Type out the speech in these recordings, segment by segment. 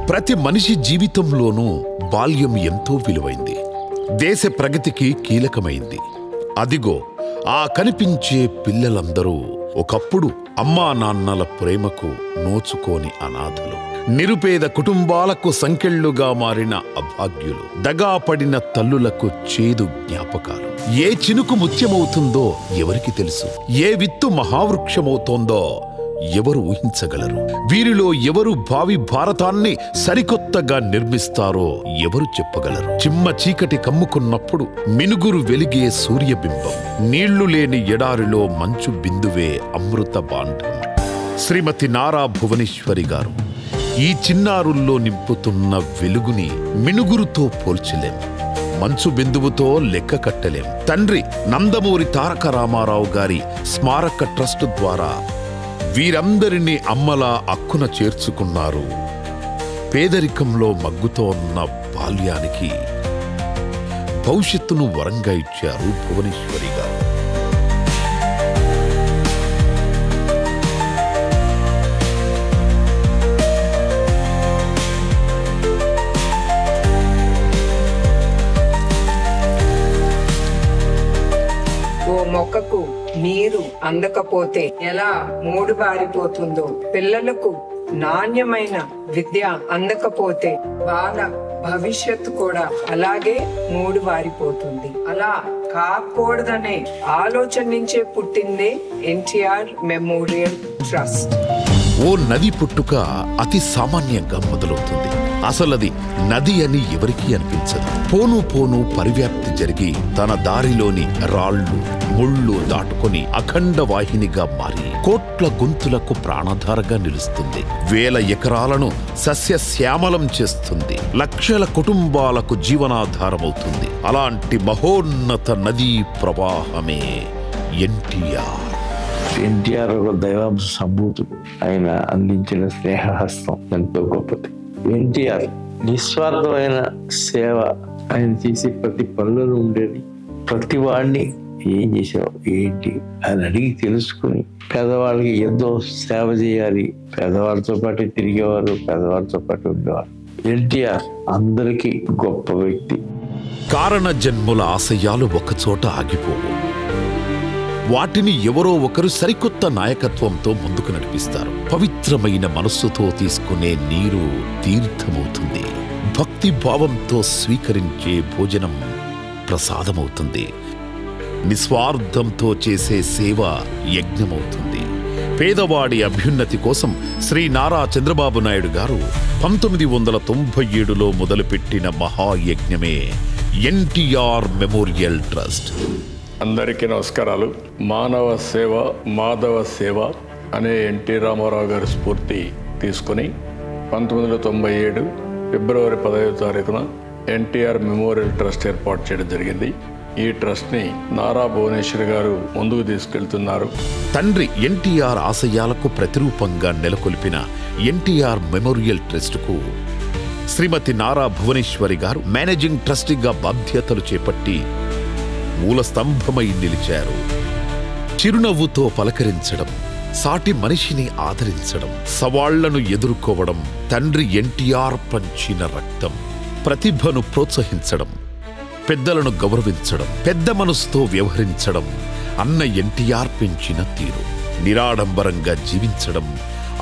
ప్రతి మనిషి జీవితంలోనూ బాల్యం ఎంతో విలువైంది. దేశ ప్రగతికి కీలకమైంది. అదిగో ఆ కనిపించే పిల్లలందరూ ఒకప్పుడు అమ్మా నాన్నల ప్రేమకు నోచుకోని అనాథలు, నిరుపేద కుటుంబాలకు సంకెళ్లుగా మారిన అభాగ్యులు, దగాపడిన తల్లులకు చేదు జ్ఞాపకాలు. ఏ చినుకు ముత్యమవుతుందో ఎవరికి తెలుసు? ఏ విత్తు మహావృక్షమవుతోందో ఎవరు ఊహించగలరు? వీరిలో ఎవరు భావి భారతాన్ని సరికొత్తగా నిర్మిస్తారో ఎవరు చెప్పగలరు? చిమ్మ చీకటి కమ్ముకున్నప్పుడు మినుగురు వెలిగే సూర్యబింబం, నీళ్లు లేని ఎడారిలో మంచు బిందువే అమృత బాండం. శ్రీమతి నారా భువనేశ్వరి గారు ఈ చిన్నారుల్లో నింపుతున్న వెలుగుని మినుగురుతో పోల్చలేం, మంచు బిందువుతో లెక్క కట్టలేం. తండ్రి నందమూరి తారక రామారావు గారి స్మారక ట్రస్ట్ ద్వారా వీరందరినీ అమ్మలా అక్కున చేర్చుకున్నారు. పేదరికంలో మగ్గుతోన్న బాల్యానికి భవిష్యత్తును వరంగా ఇచ్చారు భువనేశ్వరి గారు. మొక్కకు నీరు అందకపోతే ఎలా మూడుబారిపోతుందో, పిల్లలకు నాణ్యమైన విద్య అందకపోతే వాళ్ళ భవిష్యత్తు కూడా అలాగే మూడుబారిపోతుంది. అలా కాకూడదనే ఆలోచన నుంచే పుట్టిందే ఎన్టీఆర్ మెమోరియల్ ట్రస్ట్. ఓ నది పుట్టుక అతి సామాన్యంగా మొదలవుతుంది. అసలది నది అని ఎవరికీ అనిపించదు. పోను పోను పరివ్యాప్తి జరిగి తన దారిలోని రాళ్లు ముళ్ళు దాటుకొని అఖండ వాహినిగా మారి కోట్ల గొంతులకు ప్రాణధారగా నిలుస్తుంది. వేల ఎకరాలను సస్యశ్యామలం చేస్తుంది. లక్షల కుటుంబాలకు జీవనాధారమవుతుంది. అలాంటి మహోన్నత నదీ ప్రవాహమే ఎన్టీఆర్. ఎన్టీఆర్ ఒక దైవాంశ సంభూతుడు. ఆయన అందించిన స్నేహహస్తం ఎంతో గొప్పది. ఎన్టీఆర్ నిస్వార్థమైన సేవ. ఆయన చేసే ప్రతి పనులలో ఉండేది. ప్రతి వాడిని ఏం చేసావు ఏంటి అని అడిగి తెలుసుకుని పేదవాళ్ళకి ఎంతో సేవ చేయాలి. పేదవాళ్ళతో పాటు తిరిగేవారు, పేదవాళ్ళతో పాటు ఉండేవారు. ఎన్టీఆర్ అందరికీ గొప్ప వ్యక్తి. కారణ జన్ముల ఆశయాలు ఒకచోట ఆగిపోవు. వాటిని ఎవరో ఒకరు సరికొత్త నాయకత్వంతో ముందుకు నడిపిస్తారు. పవిత్రమైన మనస్సుతో తీసుకునే నీరు తీర్థమవుతుంది. భక్తి భావంతో స్వీకరించే భోజనం ప్రసాదమవుతుంది. నిస్వార్థంతో చేసే సేవ యజ్ఞమవుతుంది. పేదవాడి అభ్యున్నతి కోసం శ్రీ నారా చంద్రబాబు నాయుడు గారు 1997లో మొదలుపెట్టిన మహాయజ్ఞమే ఎన్టీఆర్ మెమోరియల్ ట్రస్ట్. అందరికీ నమస్కారాలు. మానవ సేవ మాధవ సేవ అనే ఎన్టీ రామారావు గారి స్ఫూర్తి తీసుకుని 1997 ఫిబ్రవరి 15వ తారీఖున ఎన్టీఆర్ మెమోరియల్ ట్రస్ట్ ఏర్పాటు చేయడం జరిగింది. ఈ ట్రస్ట్ని నారా భువనేశ్వరి గారు ముందుకు తీసుకెళ్తున్నారు. తండ్రి ఎన్టీఆర్ ఆశయాలకు ప్రతిరూపంగా నెలకొల్పిన ఎన్టీఆర్ మెమోరియల్ ట్రస్టుకు శ్రీమతి నారా భువనేశ్వరి గారు మేనేజింగ్ ట్రస్టీగా బాధ్యతలు చేపట్టి మూల స్తంభమై నిలిచారు. చిరునవ్వుతో పలకరించడం, సాటి మనిషిని ఆదరించడం, సవాళ్లను ఎదుర్కోవడం తండ్రి ఎన్టీఆర్ పంచిన రక్తం. ప్రతిభను ప్రోత్సహించడం, పెద్దలను గౌరవించడం, పెద్ద మనసుతో వ్యవహరించడం అన్న ఎన్టీఆర్ పెంచిన తీరు. నిరాడంబరంగా జీవించడం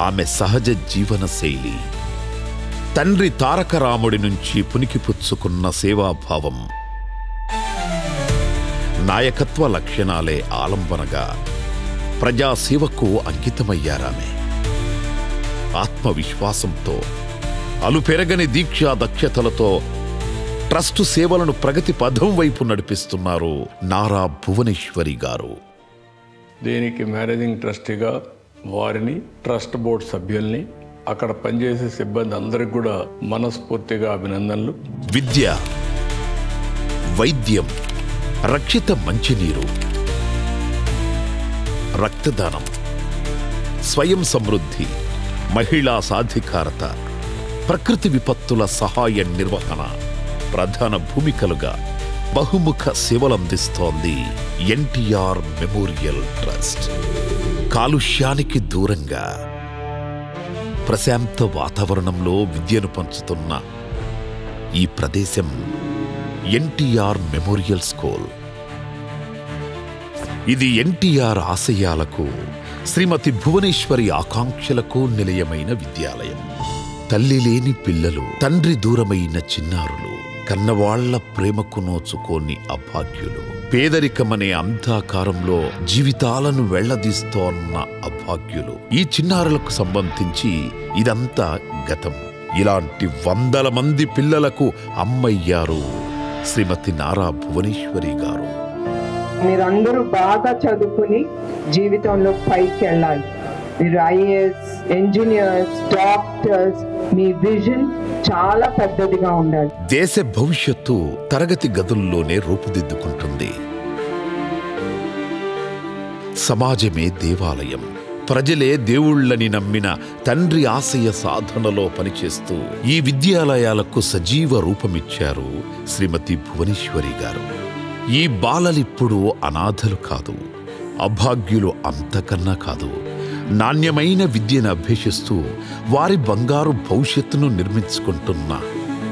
ఆమె సహజ జీవన శైలి. తండ్రి తారక రాముడి నుంచి పునికిపుచ్చుకున్న సేవాభావం, నాయకత్వ లక్షణాలే ఆలంబనగా ప్రజాసేవకు అంకితమయ్యారామె. ఆత్మవిశ్వాసంతో, అలుపెరగని దీక్షా దక్షతలతో ట్రస్టు సేవలను ప్రగతి పథం వైపు నడిపిస్తున్నారు నారా భువనేశ్వరి గారు. దీనికి మేనేజింగ్ ట్రస్టీగా వారిని, ట్రస్ట్ బోర్డు సభ్యుల్ని, అక్కడ పనిచేసే సిబ్బంది అందరికి కూడా మనస్ఫూర్తిగా అభినందనలు. విద్య, వైద్యం, రక్షిత మంచినీరు, రక్తదానం, స్వయం సమృద్ధి, మహిళా సాధికారత, ప్రకృతి విపత్తుల సహాయ నిర్వహణ ప్రధాన భూమికలుగా బహుముఖ సేవలందిస్తోంది ఎన్టీఆర్ మెమోరియల్ ట్రస్ట్. కాలుష్యానికి దూరంగా, ప్రశాంత వాతావరణంలో విద్యను పంచుతున్న ఈ ప్రదేశం ఎన్టీఆర్ మెమోరియల్ స్కూల్. ఇది ఎన్టీఆర్ ఆశయాలకు, శ్రీమతి భువనేశ్వరి ఆకాంక్షలకు నిలయమైన విద్యాలయం. తల్లి లేని పిల్లలు, తండ్రి దూరమైన చిన్నారులు, కన్నవాళ్ల ప్రేమకు నోచుకోని అభాగ్యులు, పేదరికమనే అంధకారంలో జీవితాలను వెళ్లదీస్తోన్న అభాగ్యులు, ఈ చిన్నారులకు సంబంధించి ఇదంతా గతం. ఇలాంటి వందల మంది పిల్లలకు అమ్మయ్యారు శ్రీమతి నారా భువనేశ్వరి గారు. మీరందరూ బాగా చదువుకుని జీవితంలో పైకి వెళ్ళాలి. మీరు ఐఏఎస్, ఇంజనీర్స్, డాక్టర్స్, మీ విజన్ చాలా పెద్దదిగా ఉండాలి. దేశ భవిష్యత్తు తరగతి గదుల్లోనే రూపుదిద్దుకుంటుంది. సమాజమే దేవాలయం, ప్రజలే దేవుళ్ళని నమ్మిన తండ్రి ఆశయ సాధనలో పనిచేస్తూ ఈ విద్యాలయాలకు సజీవ రూపమిచ్చారు శ్రీమతి భువనేశ్వరి గారు. ఈ బాలలిప్పుడు అనాథలు కాదు, అభాగ్యులు అంతకన్నా కాదు. నాణ్యమైన విద్యను అభ్యసిస్తూ వారి బంగారు భవిష్యత్తును నిర్మించుకుంటున్న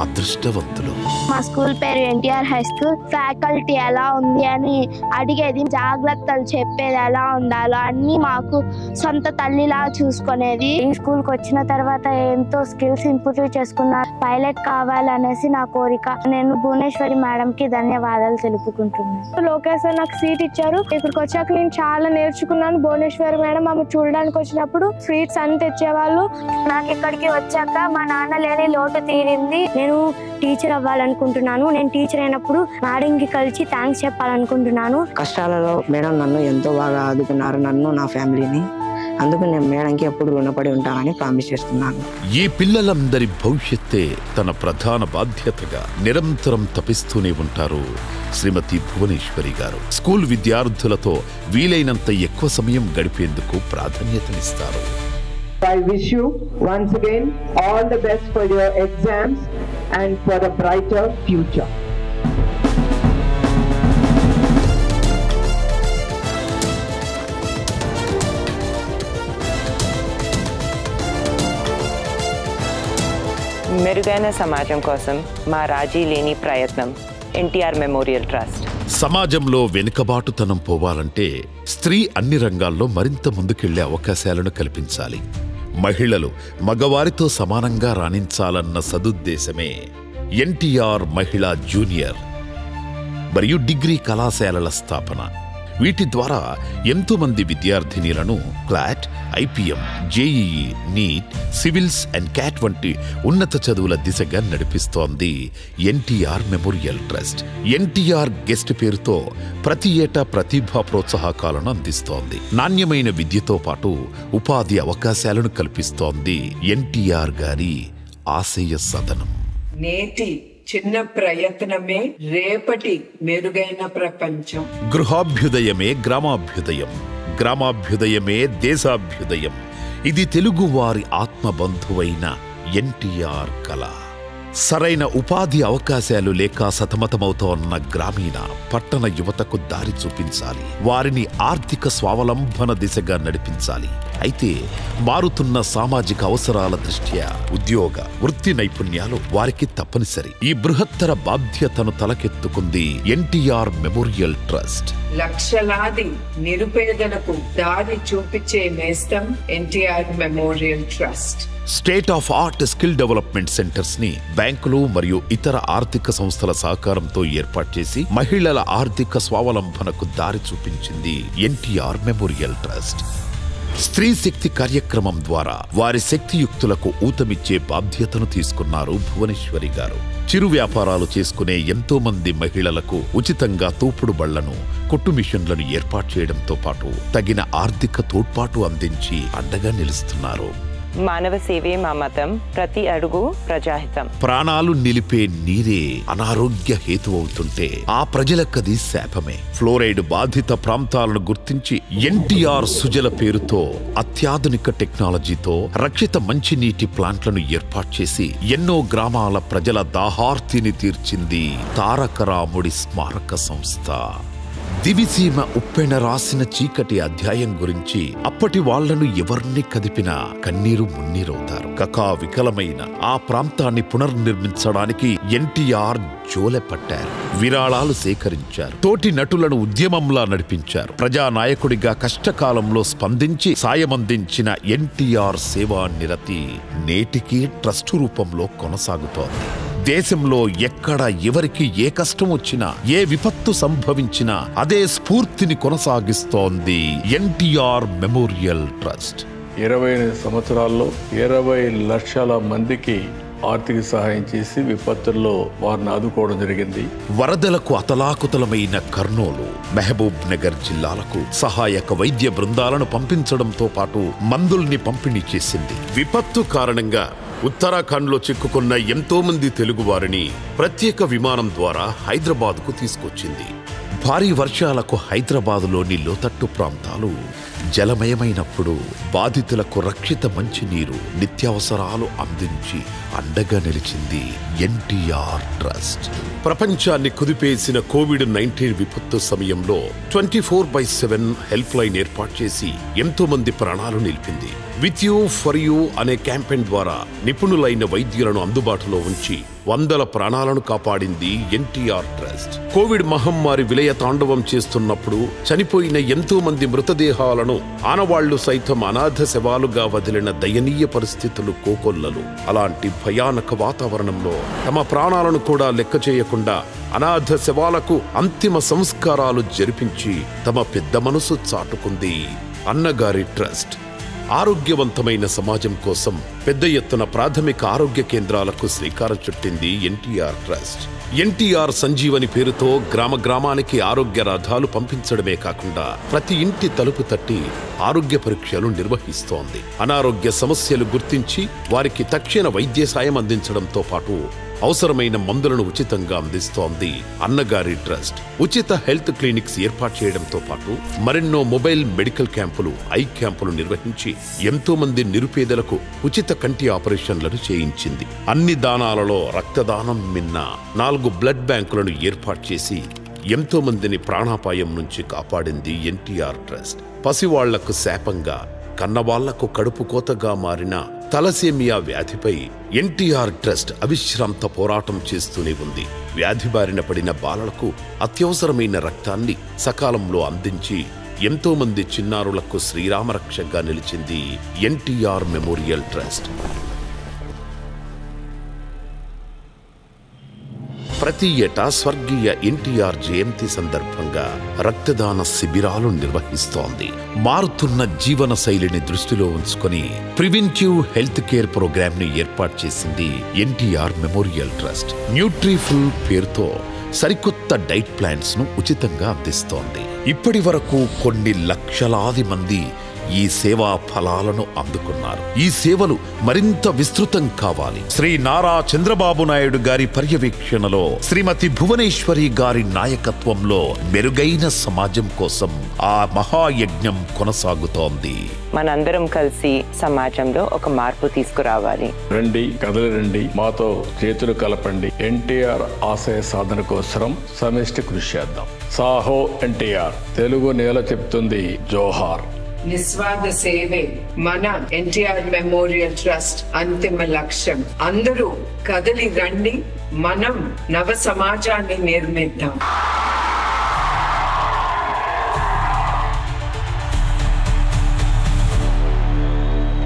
అదృష్టవంతులు. మా స్కూల్ పేరు ఎన్టీఆర్ హై స్కూల్. ఫ్యాకల్టీ ఎలా ఉంది అని అడిగేది, జాగ్రత్తలు చెప్పేది, ఎలా ఉండాలో అన్ని మాకు సొంత తల్లిలా చూసుకునేది. ఈ స్కూల్కి వచ్చిన తర్వాత ఎంతో స్కిల్స్ ఇంప్రూవ్ చేసుకున్నా. పైలట్ కావాలనేసి నా కోరిక. నేను భువనేశ్వరి మేడంకి ధన్యవాదాలు తెలుపుకుంటున్నాను. లోకేష్ నాకు సీట్ ఇచ్చారు. ఇక్కడికి వచ్చాక నేను చాలా నేర్చుకున్నాను. భువనేశ్వరి మేడం ఆమె చూడడానికి వచ్చినప్పుడు స్వీట్స్ అన్ని తెచ్చేవాళ్ళు. నాకు ఇక్కడికి వచ్చాక మా నాన్న లేని లోటు తీరింది. నేను టీచర్ అవ్వాలనుకుంటున్నాను. నేను టీచర్ అయినప్పుడు మేడంకి కలిసి థ్యాంక్స్ చెప్పాలనుకుంటున్నాను. కష్టాలలో మేడం నన్ను ఎంతో బాగా ఆదుకున్నారు, నన్ను, నా ఫ్యామిలీని. అందుకు నేను మేడంకి ఎప్పుడు రుణపడి ఉంటానని ప్రామిస్ చేస్తున్నాను. ఈ పిల్లలందరి భవిష్యత్తే తన ప్రధాన బాధ్యతగా నిరంతరం తపిస్తూనే ఉంటారు శ్రీమతి భువనేశ్వరి గారు. స్కూల్ విద్యార్థులతో వీలైనంత ఎక్కువ సమయం గడిపేందుకు ప్రాధాన్యతనిస్తారు. I wish you once again all the best for your exams and for a brighter future. మెరుగైన సమాజం కోసం మా రాజీ లేని ప్రయత్నం ఎన్టీఆర్ మెమోరియల్ ట్రస్ట్. సమాజంలో వెనుకబాటుతనం పోవాలంటే స్త్రీ అన్ని రంగాల్లో మరింత ముందుకెళ్లే అవకాశాలను కల్పించాలి. మహిళలు మగవారితో సమానంగా రాణించాలన్న సదుద్దేశమే ఎన్టీఆర్ మహిళా జూనియర్ మరియు డిగ్రీ కళాశాలల స్థాపన. వీటి ద్వారా ఎంతో మంది విద్యార్థినీలను CLAT, IPM, JEE, NEET, civils and CAT వంటి ఉన్నత చదువుల దిశగా నడిపిస్తోంది NTR memorial trust. NTR guest పేరుతో ప్రతి ఏటా ప్రతిభా ప్రోత్సాహకాలను అందిస్తోంది. నాణ్యమైన విద్యతో పాటు ఉపాధి అవకాశాలను కల్పిస్తోంది ఎన్టీఆర్ గారి ఆశయ సదనం. నేటి చిన్న ప్రయత్నమే రేపటి మెరుగైన ప్రపంచం. గృహాభ్యుదయమే గ్రామాభ్యుదయం, గ్రామాభ్యుదయమే దేశాభ్యుదయం. ఇది తెలుగువారి ఆత్మబంధువైన ఎన్టీఆర్ కళ. సరైన ఉపాధి అవకాశాలు లేక సతమతమవుతోన్న గ్రామీణ, పట్టణ యువతకు దారి చూపించాలి. వారిని ఆర్థిక స్వావలంబన దిశగా నడిపించాలి. అయితే మారుతున్న సామాజిక అవసరాల దృష్ట్యా ఉద్యోగ, వృత్తి నైపుణ్యాలు వారికి తప్పనిసరి. ఈ బృహత్తర బాధ్యతను తలకెత్తుకుంది ఎన్టీఆర్ మెమోరియల్ ట్రస్ట్. లక్షలాది నిరుపేదలకు దారి చూపించే నేస్తం NTR memorial trust. State of art skill development centres ని బ్యాంకులు మరియు ఇతర ఆర్థిక సంస్థల సహకారంతో ఏర్పాటు చేసి మహిళల ఆర్థిక స్వావలంబనకు దారి చూపించింది ఎన్టీఆర్ మెమోరియల్ ట్రస్ట్. స్త్రీ శక్తి కార్యక్రమం ద్వారా వారి శక్తియుక్తులకు ఊతమిచ్చే బాధ్యతను తీసుకున్నారు భువనేశ్వరి గారు. చిరు వ్యాపారాలు చేసుకునే ఎంతో మంది మహిళలకు ఉచితంగా తోపుడు బళ్లను, కొట్టు మిషన్లను ఏర్పాటు చేయడంతో పాటు తగిన ఆర్థిక తోడ్పాటు అందించి అండగా నిలుస్తున్నారు. మానవ సేవే మా మతం, ప్రతి అడుగు ప్రజాహితం. ప్రాణాలు నిలిపే నీరే అనారోగ్య హేతు అవుతుంటే ఆ ప్రజలకది శాపమే. ఫ్లోరైడ్ బాధిత ప్రాంతాలను గుర్తించి ఎన్టీఆర్ సుజల పేరుతో అత్యాధునిక టెక్నాలజీతో రక్షిత మంచినీటి ప్లాంట్లను ఏర్పాటు చేసి ఎన్నో గ్రామాల ప్రజల దాహార్తిని తీర్చింది తారక రాముడి స్మారక సంస్థ. దివిసీమ ఉప్పెన రాసిన చీకటి అధ్యాయం గురించి అప్పటి వాళ్లను ఎవరిని కదిపినా కన్నీరు మున్నీరవుతారు. కకా వికలమైన ఆ ప్రాంతాన్ని పునర్నిర్మించడానికి ఎన్టీఆర్ జోలె పట్టారు. విరాళాలు సేకరించారు. తోటి నటులను ఉద్యమంలా నడిపించారు. ప్రజానాయకుడిగా కష్టకాలంలో స్పందించి సాయమందించిన ఎన్టీఆర్ సేవా నిరతి నేటికి ట్రస్టు రూపంలో కొనసాగుతోంది. దేశంలో ఎక్కడ ఎవరికి ఏ కష్టం వచ్చినా, ఏ విపత్తు సంభవించినా అదే స్ఫూర్తిని కొనసాగిస్తోంది ఎన్టీఆర్ మెమోరియల్ ట్రస్ట్. 28 సంవత్సరాల్లో 20 లక్షల మందికి ఆర్థిక సహాయం చేసి విపత్తుల్లో వారిని ఆదుకోవడం జరిగింది. వరదలకు అతలాకుతలమైన కర్నూలు, మహబూబ్ నగర్ జిల్లాలకు సహాయక వైద్య బృందాలను పంపించడంతో పాటు మందుల్ని పంపిణీ చేసింది. విపత్తు కారణంగా ఉత్తరాఖండ్లో చిక్కుకున్న ఎంతో మంది తెలుగు వారిని ప్రత్యేక విమానం ద్వారా హైదరాబాద్కు తీసుకొచ్చింది. భారీ వర్షాలకు హైదరాబాదులోని లోతట్టు ప్రాంతాలు జలమయమైనప్పుడు బాధితులకు రక్షిత మంచినీరు, నిత్యావసరాలు అందించి అండగా నిలిచింది ఎన్టీఆర్ ట్రస్ట్. ప్రపంచాన్ని కుదిపేసిన కోవిడ్-19 విపత్తు సమయంలో 24/7 హెల్ప్ లైన్ ఏర్పాటు చేసి ఎంతో మంది ప్రాణాలు నిలిపింది. విత్ యూ ఫర్ యూ అనే క్యాంపెయిన్ ద్వారా నిపుణులైన వైద్యులను అందుబాటులో ఉంచి వందల ప్రాణాలను కాపాడింది ఎన్టీఆర్ ట్రస్ట్. కోవిడ్ మహమ్మారి విలయ తాండవం చేస్తున్నప్పుడు చనిపోయిన ఎంతో మంది మృతదేహాలను ఆనవాళ్లు సైతం అనాథ శవాలుగా వదిలిన దయనీయ పరిస్థితులు కోకొల్లలు. అలాంటి భయానక వాతావరణంలో తమ ప్రాణాలను కూడా లెక్క చేయకుండా అనాథ శవాలకు అంతిమ సంస్కారాలు జరిపించి తమ పెద్ద మనసు చాటుకుంది అన్నగారి ట్రస్ట్. ఆరోగ్యవంతమైన సమాజం కోసం పెద్ద ఎత్తున ప్రాథమిక ఆరోగ్య కేంద్రాలకు శ్రీకారం చుట్టింది ఎన్టీఆర్ ట్రస్ట్. ఎన్టీఆర్ సంజీవని పేరుతో గ్రామ గ్రామానికి ఆరోగ్య రథాలు పంపించడమే కాకుండా ప్రతి ఇంటి తలుపు తట్టి ఆరోగ్య పరీక్షలు నిర్వహిస్తోంది. అనారోగ్య సమస్యలు గుర్తించి వారికి తక్షణ వైద్య సాయం అందించడంతో పాటు అవసరమైన మందులను ఉచితంగా అందిస్తోంది అన్నగారి ట్రస్ట్. ఉచిత హెల్త్ క్లినిక్స్ ఏర్పాటు చేయడంతో పాటు మరెన్నో మొబైల్ మెడికల్ క్యాంపులు, ఐ క్యాంపులు నిర్వహించి ఎంతో మంది నిరుపేదలకు ఉచిత కంటి ఆపరేషన్లను చేయించింది. అన్ని దానాలలో రక్తదానం మిన్న 4 బ్లడ్ బ్యాంకులను ఏర్పాటు చేసి ఎంతో మందిని ప్రాణాపాయం నుంచి కాపాడింది ఎన్టీఆర్ ట్రస్ట్. పసివాళ్లకు శాపంగా, కన్నవాళ్లకు కడుపు కోతగా మారిన తలసేమియా వ్యాధిపై ఎన్టీఆర్ ట్రస్ట్ అవిశ్రాంత పోరాటం చేస్తూనే ఉంది. వ్యాధి బారిన పడిన బాలలకు అత్యవసరమైన రక్తాన్ని సకాలంలో అందించి ఎంతో మంది చిన్నారులకు శ్రీరామరక్షగా నిలిచింది ఎన్టీఆర్ మెమోరియల్ ట్రస్ట్. ప్రతి ఏటా స్వర్గీయ ఎన్టీఆర్ జయంతి సందర్భంగా రక్తదాన శిబిరాలు నిర్వహిస్తోంది. మారుతున్న జీవన శైలిని దృష్టిలో ఉంచుకొని ప్రివెంటివ్ హెల్త్ కేర్ ప్రోగ్రామ్ ని ఏర్పాటు చేసింది ఎన్టీఆర్ మెమోరియల్ ట్రస్ట్. న్యూట్రిఫుల్ పేరుతో సరికొత్త డైట్ ప్లాన్స్ ను ఉచితంగా అందిస్తోంది. ఇప్పటి వరకు కొన్ని లక్షలాది మంది ఈ సేవా ఫలాలను అందుకున్నారు. ఈ సేవలు మరింత విస్తృతం కావాలి. శ్రీ నారా చంద్రబాబు నాయుడు గారి పర్యవేక్షణలో, శ్రీమతి భువనేశ్వరి గారి నాయకత్వంలో మెరుగైన సమాజం కోసం ఆ మహాయజ్ఞం కొనసాగుతోంది. మనందరం కలిసి సమాజంలో ఒక మార్పు తీసుకురావాలి. రండి, కదలి రండి, మాతో చేతులు కలపండి. ఎన్టీఆర్ ఆశయ సాధన కోసం సమిష్టి కృషి చేద్దాం. సాహో ఎన్టీఆర్. తెలుగు నేల చెప్తుంది జోహార్. నిస్వార్థ సేవే మన ఎన్టీఆర్ మెమోరియల్ ట్రస్ట్ అంతిమ లక్ష్యం. అందరూ కదలి రండి, మనం నవ సమాజాన్ని నిర్మిద్దాం.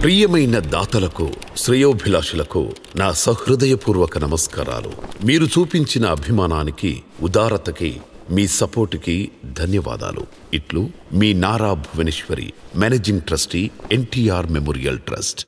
ప్రియమైన దాతలకు, శ్రేయోభిలాషులకు నా సహృదయపూర్వక నమస్కారాలు. మీరు చూపించిన అభిమానానికి, ఉదారతకి, మీ సపోర్టుకి ధన్యవాదాలు. ఇట్లు మీ Nara Bhuvaneswari, managing trustee, NTR memorial trust.